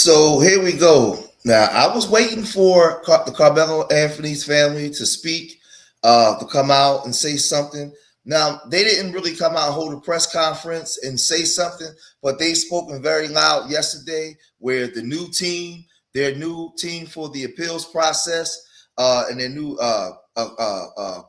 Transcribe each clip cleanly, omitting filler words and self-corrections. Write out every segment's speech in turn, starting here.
So here we go. Now, I was waiting for the Carmelo Anthony's family to speak, to come out and say something. Now, they didn't really come out and hold a press conference and say something, but they spoken very loud yesterday where their new team for the appeals process, and their new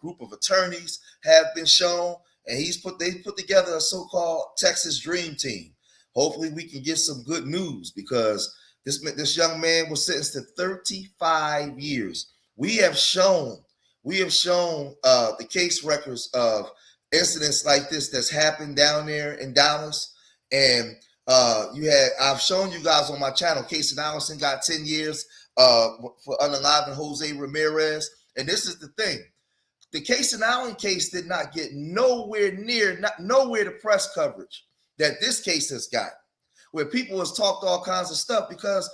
group of attorneys have been shown, and they put together a so-called Texas Dream Team. Hopefully, we can get some good news because this young man was sentenced to 35 years. We have shown the case records of incidents like this that's happened down there in Dallas, and I've shown you guys on my channel. Casey Allison got 10 years for unaliving Jose Ramirez, and this is the thing. The Casey Allen case did not get nowhere the press coverage that this case has got, where people has talked all kinds of stuff because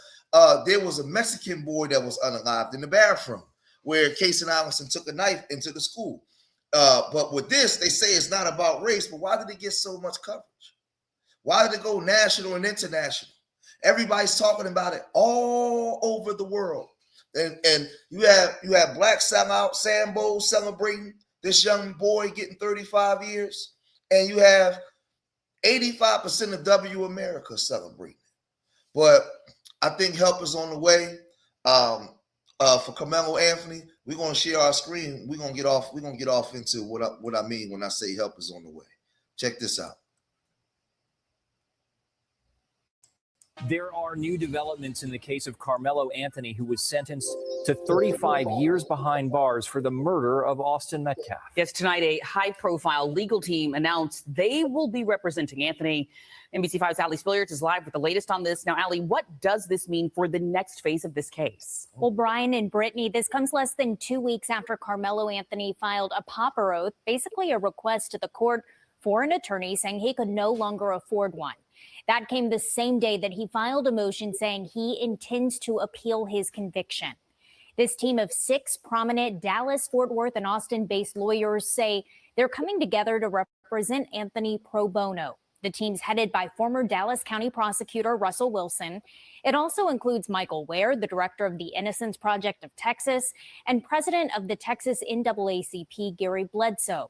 there was a Mexican boy that was unalived in the bathroom where Casey Allison took a knife into the school. But with this, they say it's not about race, but why did it get so much coverage? Why did it go national and international? Everybody's talking about it all over the world. And you have Black Sellout Sambo celebrating this young boy getting 35 years, and you have 85% of W America celebrating. But I think help is on the way. For Karmelo Anthony, we're gonna share our screen. We're gonna get off into what I mean when I say help is on the way. Check this out. There are new developments in the case of Karmelo Anthony, who was sentenced to 35 years behind bars for the murder of Austin Metcalf. Yes, tonight a high-profile legal team announced they will be representing Anthony. NBC5's Ali Spilliards is live with the latest on this. Now, Ali, what does this mean for the next phase of this case? Well, Brian and Brittany, this comes less than 2 weeks after Karmelo Anthony filed a pauper oath, basically a request to the court for an attorney saying he could no longer afford one. That came the same day that he filed a motion saying he intends to appeal his conviction. This team of 6 prominent Dallas, Fort Worth, and Austin-based lawyers say they're coming together to represent Anthony pro bono. The team's headed by former Dallas County prosecutor Russell Wilson. It also includes Michael Ware, the director of the Innocence Project of Texas, and president of the Texas NAACP, Gary Bledsoe.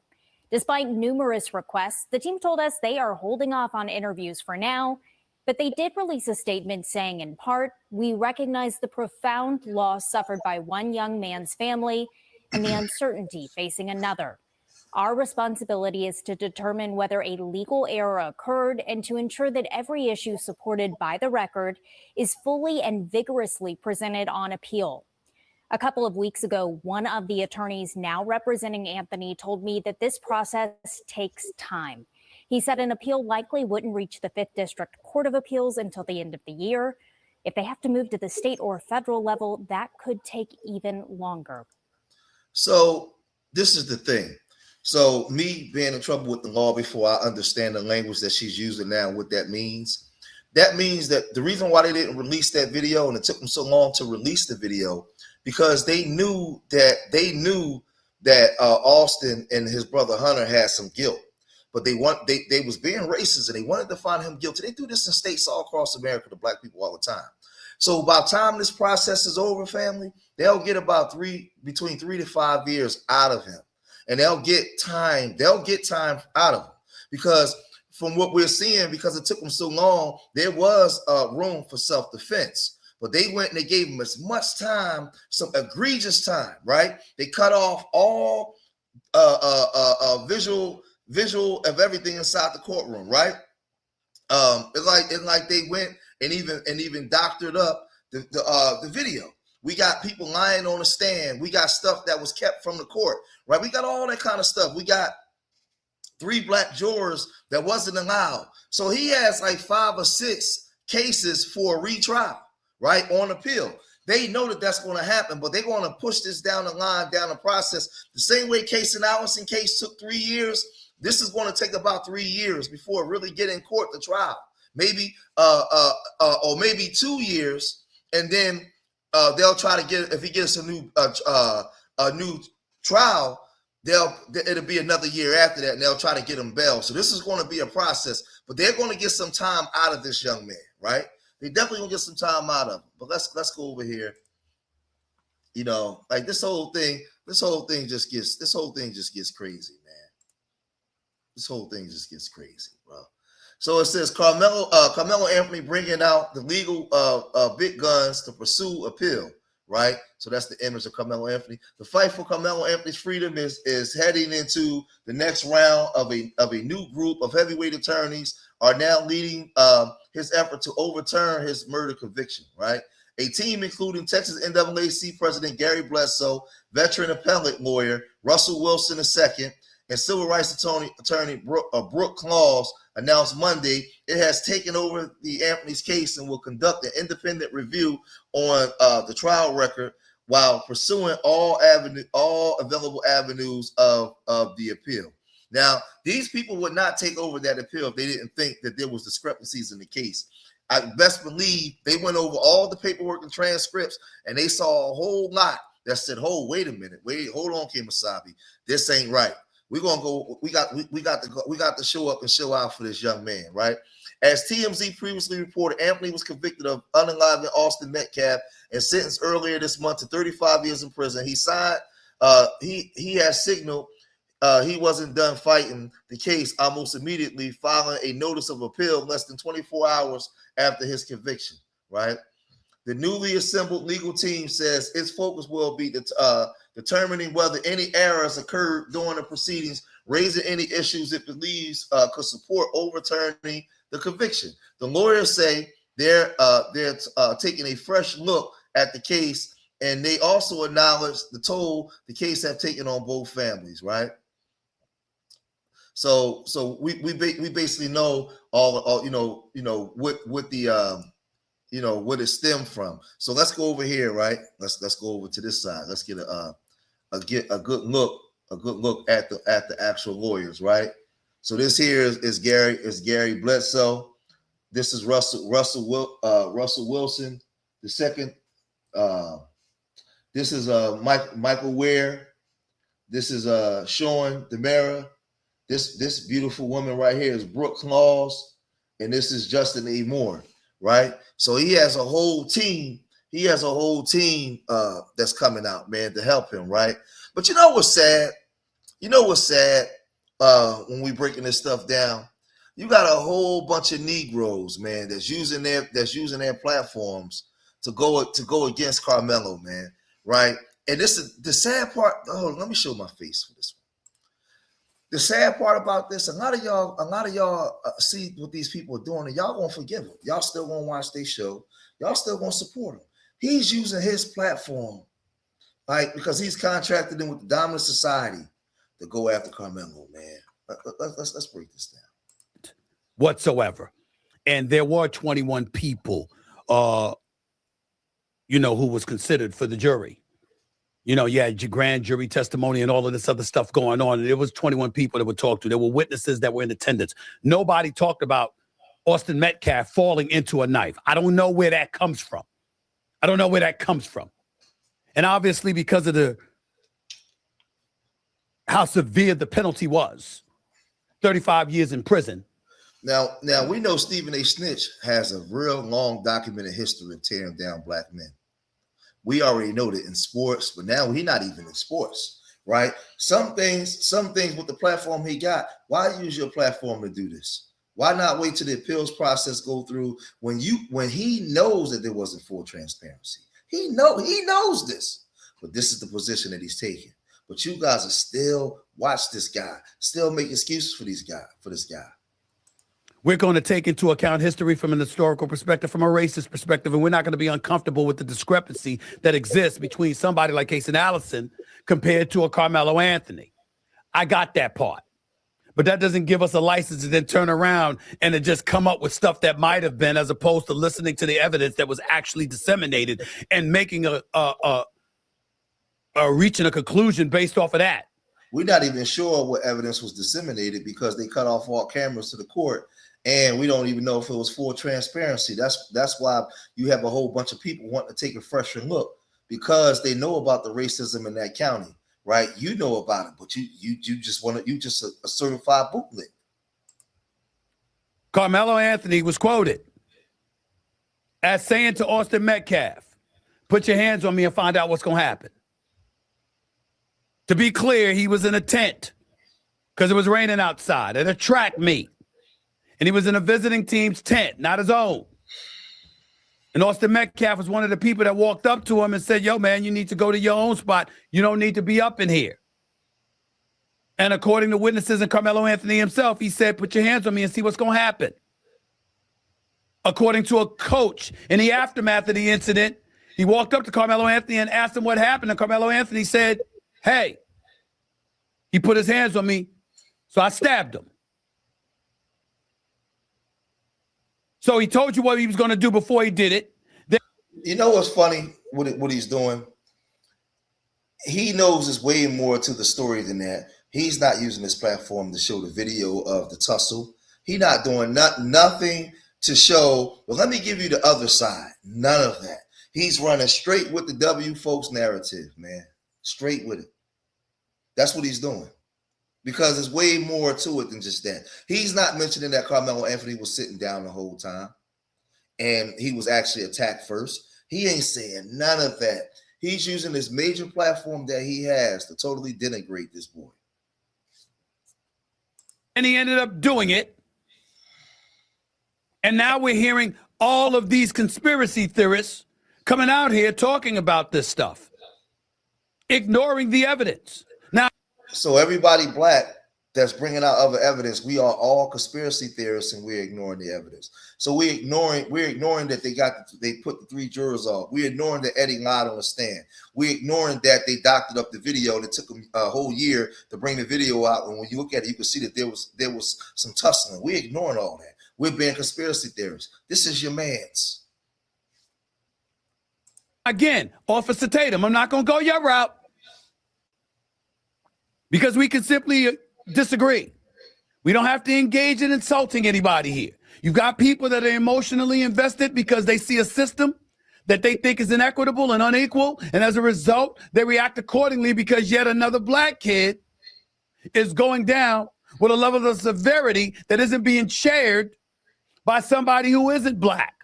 Despite numerous requests, the team told us they are holding off on interviews for now, but they did release a statement saying, in part, we recognize the profound loss suffered by one young man's family and the uncertainty facing another. Our responsibility is to determine whether a legal error occurred and to ensure that every issue supported by the record is fully and vigorously presented on appeal. A couple of weeks ago, one of the attorneys now representing Anthony told me that this process takes time. He said an appeal likely wouldn't reach the 5th District Court of Appeals until the end of the year. If they have to move to the state or federal level, that could take even longer. So this is the thing. So me being in trouble with the law before I understand the language that she's using now, what that means that the reason why they didn't release that video, and it took them so long to release the video, because they knew that Austin and his brother Hunter had some guilt, but they was being racist and they wanted to find him guilty. They do this in states all across America to Black people all the time. So by the time this process is over, family, they'll get about between 3 to 5 years out of him, and they'll get time out of him, because from what we're seeing, because it took them so long, there was room for self-defense. But they went and they gave him as much time, some egregious time, right? They cut off all visual of everything inside the courtroom, right? It's like they went and even doctored up the video. We got people lying on the stand. We got stuff that was kept from the court, right? We got all that kind of stuff. We got 3 Black jurors that wasn't allowed. So he has like 5 or 6 cases for a retrial, right, on appeal. They know that that's going to happen, but they're going to push this down the line, down the process. The same way Casey Allison case took 3 years, this is going to take about 3 years before it really get in court to trial. Maybe or maybe 2 years, and then they'll try to get, if he gets a new trial, it'll be another year after that, and they'll try to get him bail. So this is going to be a process, but they're going to get some time out of this young man, right? They definitely gonna get some time out of him. But let's go over here. You know, like this whole thing just gets crazy, man. This whole thing just gets crazy, bro. So it says Carmelo Anthony bringing out the legal big guns to pursue appeal, right? So that's the image of Carmelo Anthony. The fight for Carmelo Anthony's freedom is heading into the next round of a new group of heavyweight attorneys are now leading his effort to overturn his murder conviction, right? A team including Texas NAACP President Gary Bledsoe, veteran appellate lawyer Russell Wilson II, and civil rights attorney Brooke Claus announced Monday it has taken over the Anthony's case and will conduct an independent review on the trial record while pursuing all available avenues of the appeal. Now, these people would not take over that appeal if they didn't think that there was discrepancies in the case. I best believe they went over all the paperwork and transcripts, and they saw a whole lot that said, "Oh, wait a minute, hold on, Kemosabe, this ain't right. We're gonna go. We got to show up and show out for this young man, right?" As TMZ previously reported, Anthony was convicted of unaliving Austin Metcalf and sentenced earlier this month to 35 years in prison. He signed. He has signaled he wasn't done fighting the case almost immediately, filing a notice of appeal less than 24 hours after his conviction, right? The newly assembled legal team says its focus will be determining whether any errors occurred during the proceedings, raising any issues it believes could support overturning the conviction. The lawyers say they're taking a fresh look at the case, and they also acknowledge the toll the case have taken on both families, right? So we basically know all what the what it stemmed from. So let's go over here, right? Let's go over to this side. Let's get a good look at the actual lawyers, right? So this here is Gary Bledsoe. This is Russell Wilson. The second, this is Michael Ware. This is Sean DeMera. This beautiful woman right here is Brooke Claus, and this is Justin A. Moore, right? So he has a whole team. That's coming out, man, to help him, right? But you know what's sad? When we breaking this stuff down, you got a whole bunch of Negroes, man, that's using their platforms to go against Carmelo, man, right? And this is the sad part. Oh, let me show my face for this one. The sad part about this, a lot of y'all see what these people are doing, and y'all gonna forgive them. Y'all still gonna watch their show. Y'all still gonna support him. He's using his platform, like, because he's contracted in with the dominant society to go after Karmelo, man. Let's break this down. Whatsoever. And there were 21 people, who was considered for the jury. You had your grand jury testimony and all of this other stuff going on. And there was 21 people that were talked to. There were witnesses that were in attendance. Nobody talked about Austin Metcalf falling into a knife. I don't know where that comes from. And obviously, because of how severe the penalty was, 35 years in prison. Now we know Stephen A. Snitch has a real long documented history of tearing down black men. We already know that in sports, but now he's not even in sports, right? Some things with the platform he got. Why use your platform to do this? Why not wait till the appeals process go through when he knows that there wasn't full transparency? He knows this, but this is the position that he's taking. But you guys are still watch this guy, still make excuses for this guy. We're going to take into account history from an historical perspective, from a racist perspective, and we're not going to be uncomfortable with the discrepancy that exists between somebody like Casey Allison compared to a Carmelo Anthony. I got that part. But that doesn't give us a license to then turn around and to just come up with stuff that might have been, as opposed to listening to the evidence that was actually disseminated and making reaching a conclusion based off of that. We're not even sure what evidence was disseminated because they cut off all cameras to the court. And we don't even know if it was full transparency. That's why you have a whole bunch of people wanting to take a fresher look, because they know about the racism in that county, right? You know about it, but you just a certified bootleg. Carmelo Anthony was quoted as saying to Austin Metcalf, put your hands on me and find out what's going to happen. To be clear, he was in a tent because it was raining outside at a track meet. And he was in a visiting team's tent, not his own. And Austin Metcalf was one of the people that walked up to him and said, yo, man, you need to go to your own spot. You don't need to be up in here. And according to witnesses and Karmelo Anthony himself, he said, put your hands on me and see what's going to happen. According to a coach in the aftermath of the incident, he walked up to Karmelo Anthony and asked him what happened. And Karmelo Anthony said, hey, he put his hands on me, so I stabbed him. So he told you what he was going to do before he did it. You know what's funny? What he's doing? He knows there's way more to the story than that. He's not using this platform to show the video of the tussle. He's not doing nothing to show, well, let me give you the other side. None of that. He's running straight with the W folks narrative, man. Straight with it. That's what he's doing. Because there's way more to it than just that. He's not mentioning that Karmelo Anthony was sitting down the whole time and he was actually attacked first. He ain't saying none of that. He's using this major platform that he has to totally denigrate this boy. And he ended up doing it. And now we're hearing all of these conspiracy theorists coming out here talking about this stuff, ignoring the evidence. Now, so everybody black that's bringing out other evidence, we are all conspiracy theorists and we're ignoring the evidence. So we're ignoring that they put the 3 jurors off. We're ignoring that Eddie lied on the stand. We're ignoring that they doctored up the video and it took them a whole year to bring the video out. And when you look at it, you can see that there was some tussling. We're ignoring all that. We're being conspiracy theorists. This is your man's. again, Officer Tatum, I'm not going to go your route because we can simply disagree. We don't have to engage in insulting anybody here. You've got people that are emotionally invested because they see a system that they think is inequitable and unequal. And as a result, they react accordingly because yet another black kid is going down with a level of severity that isn't being shared by somebody who isn't black,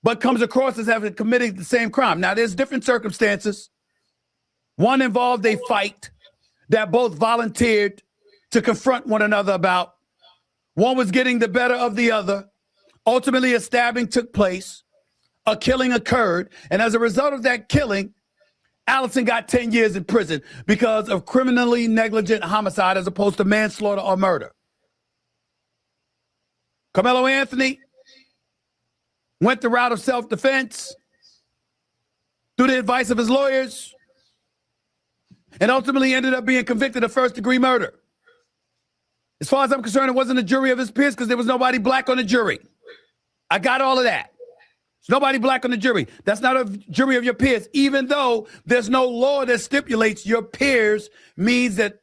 but comes across as having committed the same crime. Now, there's different circumstances. One involved a fight that both volunteered to confront one another about. One was getting the better of the other. Ultimately, a stabbing took place. A killing occurred. And as a result of that killing, Allison got 10 years in prison because of criminally negligent homicide as opposed to manslaughter or murder. Karmelo Anthony went the route of self-defense through the advice of his lawyers and ultimately ended up being convicted of first-degree murder. As far as I'm concerned, it wasn't a jury of his peers because there was nobody black on the jury. I got all of that. There's nobody black on the jury. That's not a jury of your peers, even though there's no law that stipulates your peers means that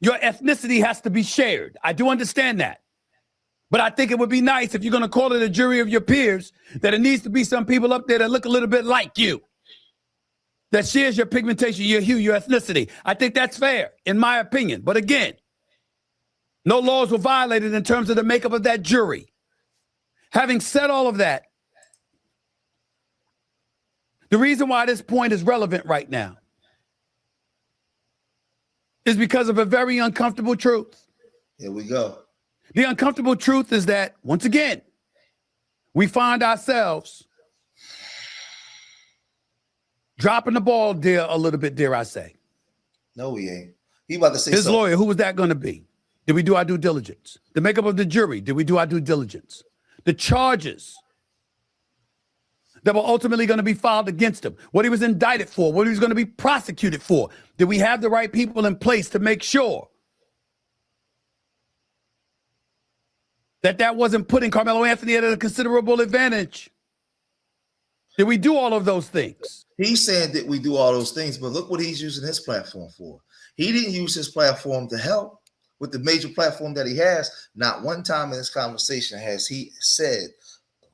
your ethnicity has to be shared. I do understand that. But I think it would be nice if you're going to call it a jury of your peers, that it needs to be some people up there that look a little bit like you, that shares your pigmentation, your hue, your ethnicity. I think that's fair, in my opinion. But again, no laws were violated in terms of the makeup of that jury. Having said all of that, the reason why this point is relevant right now is because of a very uncomfortable truth. Here we go. The uncomfortable truth is that, once again, we find ourselves dropping the ball, a little bit, dare I say. No, we ain't. He about to say His something. lawyer, who was that going to be? Did we do our due diligence? The makeup of the jury, did we do our due diligence? The charges that were ultimately going to be filed against him, what he was indicted for, what he was going to be prosecuted for. Did we have the right people in place to make sure that that wasn't putting Karmelo Anthony at a considerable advantage? Did we do all of those things? He's saying that we do all those things, but look what he's using his platform for. He didn't use his platform to help with the major platform that he has. Not one time in this conversation has he said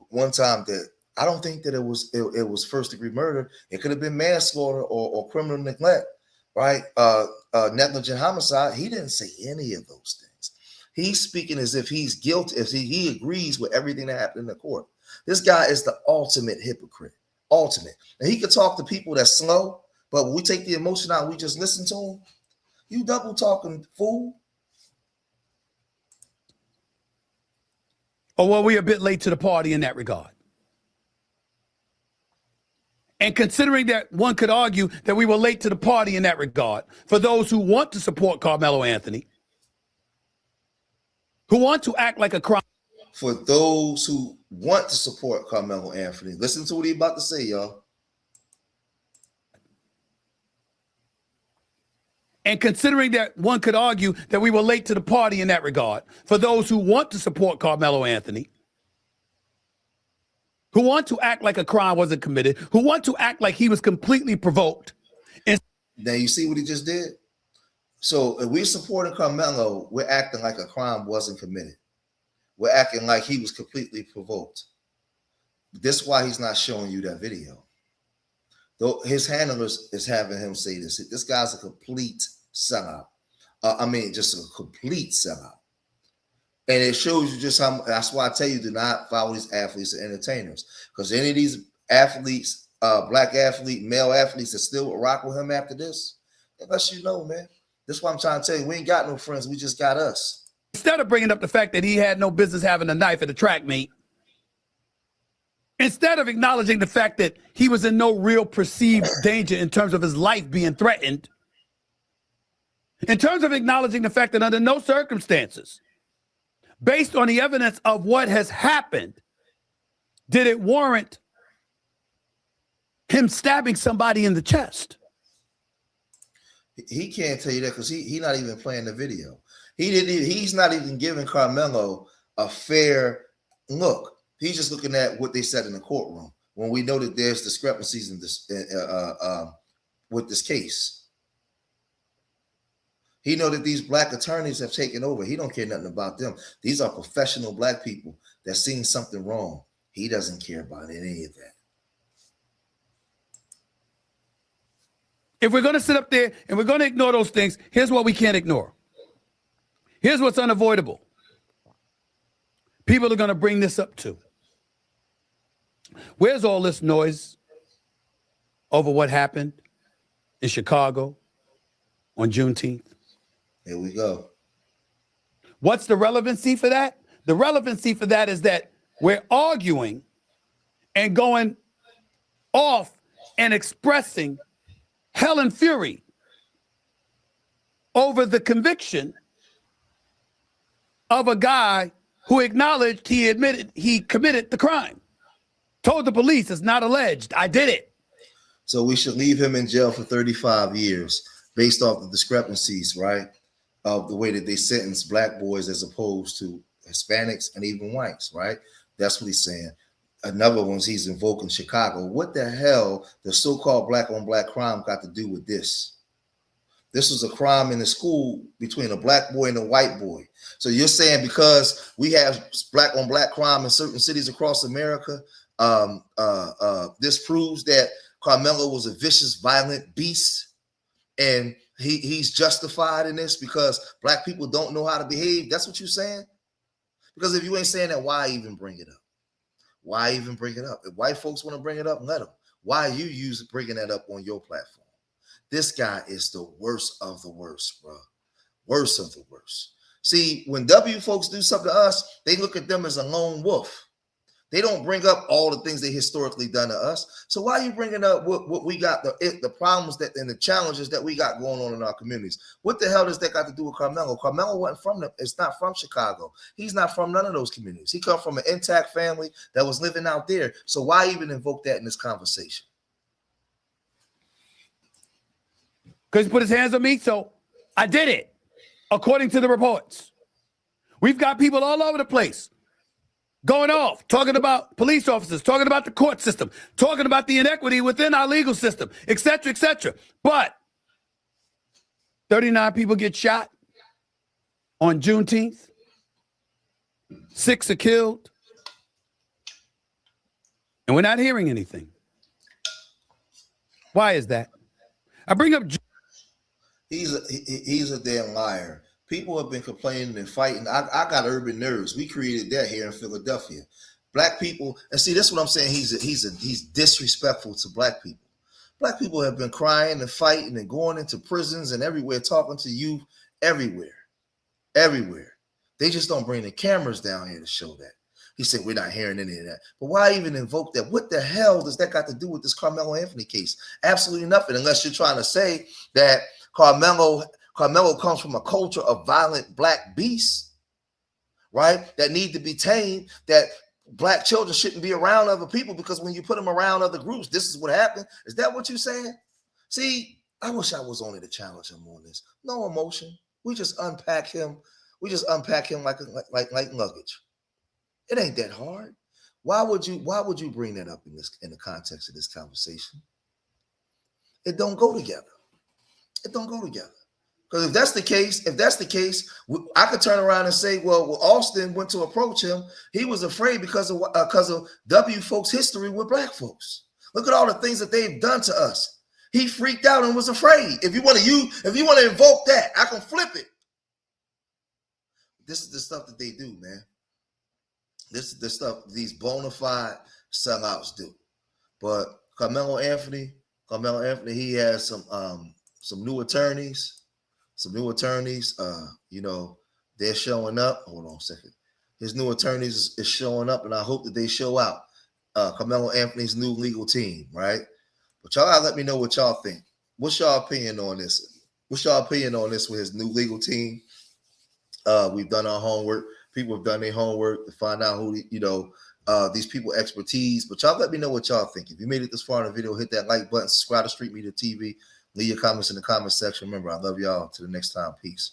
one time that I don't think that it was first-degree murder. It could have been manslaughter or criminal neglect, right? Negligent homicide. He didn't say any of those things. He's speaking as if he's guilty, as he agrees with everything that happened in the court. This guy is the ultimate hypocrite. Ultimate. And he could talk to people that's slow, but when we take the emotion out, we just listen to him. You double talking, fool. Or were we a bit late to the party in that regard? And considering that one could argue that we were late to the party in that regard, for those who want to support Karmelo Anthony, who want to act like a crime. For those who want to support Karmelo Anthony, listen to what he about to say, y'all. And considering that one could argue that we were late to the party in that regard, for those who want to support Karmelo Anthony, who want to act like a crime wasn't committed, who want to act like he was completely provoked. Now you see what he just did? So if we're supporting Karmelo, we're acting like a crime wasn't committed. We're acting like he was completely provoked. This is why he's not showing you that video. Though his handlers is having him say this. This guy's a complete sellout. Just a complete sellout. And it shows you just how. That's why I tell you, do not follow these athletes and entertainers, because any of these athletes, black athlete, male athletes that still rock with him after this, it lets you know, man. That's why I'm trying to tell you, we ain't got no friends. We just got us. Instead of bringing up the fact that he had no business having a knife at a track meet, instead of acknowledging the fact that he was in no real perceived danger in terms of his life being threatened, in terms of acknowledging the fact that under no circumstances, based on the evidence of what has happened, did it warrant him stabbing somebody in the chest? He can't tell you that because he not even playing the video. He's not even giving Karmelo a fair look. He's just looking at what they said in the courtroom when we know that there's discrepancies in this with this case. He know that these black attorneys have taken over. He don't care nothing about them. These are professional black people that seen something wrong. He doesn't care about any of that. If we're going to sit up there and we're going to ignore those things, here's what we can't ignore. Here's what's unavoidable. People are going to bring this up too. Where's all this noise over what happened in Chicago on Juneteenth? Here we go. What's the relevancy for that? The relevancy for that is that we're arguing and going off and expressing hell and fury over the conviction of a guy who acknowledged he admitted he committed the crime. Told the police, it's not alleged, I did it. So we should leave him in jail for 35 years based off the discrepancies, right? Of the way that they sentence black boys as opposed to Hispanics and even whites, right? That's what he's saying. Another one he's invoking Chicago. What the hell the so-called black on black crime got to do with this? This was a crime in the school between a black boy and a white boy. So you're saying because we have black on black crime in certain cities across America, this proves that Karmelo was a vicious, violent beast, and he's justified in this because black people don't know how to behave? That's what you're saying? Because if you ain't saying that, why even bring it up? Why even bring it up? If white folks want to bring it up, let them. Why are you bringing that up on your platform? This guy is the worst of the worst, bro. Worst of the worst. See, when W folks do something to us, they look at them as a lone wolf. They don't bring up all the things they historically done to us. So why are you bringing up what we got, the problems that and the challenges that we got going on in our communities? What the hell does that got to do with Karmelo? Karmelo wasn't from it's not from Chicago. He's not from none of those communities. He come from an intact family that was living out there. So why even invoke that in this conversation? Because he put his hands on me, so I did it, according to the reports. We've got people all over the place going off, talking about police officers, talking about the court system, talking about the inequity within our legal system, et cetera, et cetera. But 39 people get shot on Juneteenth. 6 are killed. And we're not hearing anything. Why is that? I bring up... He's a damn liar. People have been complaining and fighting. I got urban nerves. We created that here in Philadelphia. Black people, and see, this is what I'm saying. He's disrespectful to black people. Black people have been crying and fighting and going into prisons and everywhere, talking to youth everywhere. They just don't bring the cameras down here to show that. He said, we're not hearing any of that. But why even invoke that? What the hell does that got to do with this Karmelo Anthony case? Absolutely nothing, unless you're trying to say that Karmelo comes from a culture of violent black beasts, right? That need to be tamed, that black children shouldn't be around other people because when you put them around other groups, this is what happened. Is that what you're saying? See, I wish I was only to challenge him on this. No emotion. We just unpack him. We just unpack him like luggage. It ain't that hard. Why would you bring that up in the context of this conversation? It don't go together. It don't go together. Because if that's the case, I could turn around and say, well, Austin went to approach him. He was afraid because of W folks' history with black folks. Look at all the things that they've done to us. He freaked out and was afraid. If you want to invoke that, I can flip it. This is the stuff that they do, man. This is the stuff these bona fide sellouts do. But Karmelo Anthony, he has some new attorneys. They're showing up. Hold on a second. His new attorneys is showing up, and I hope that they show out. Karmelo Anthony's new legal team, right? But y'all gotta let me know what y'all think. What's y'all opinion on this? What's y'all opinion on this with his new legal team? We've done our homework. People have done their homework to find out who these people expertise. But y'all let me know what y'all think. If you made it this far in the video, hit that like button, subscribe to Street Media TV. Leave your comments in the comment section. Remember, I love y'all. Till the next time. Peace.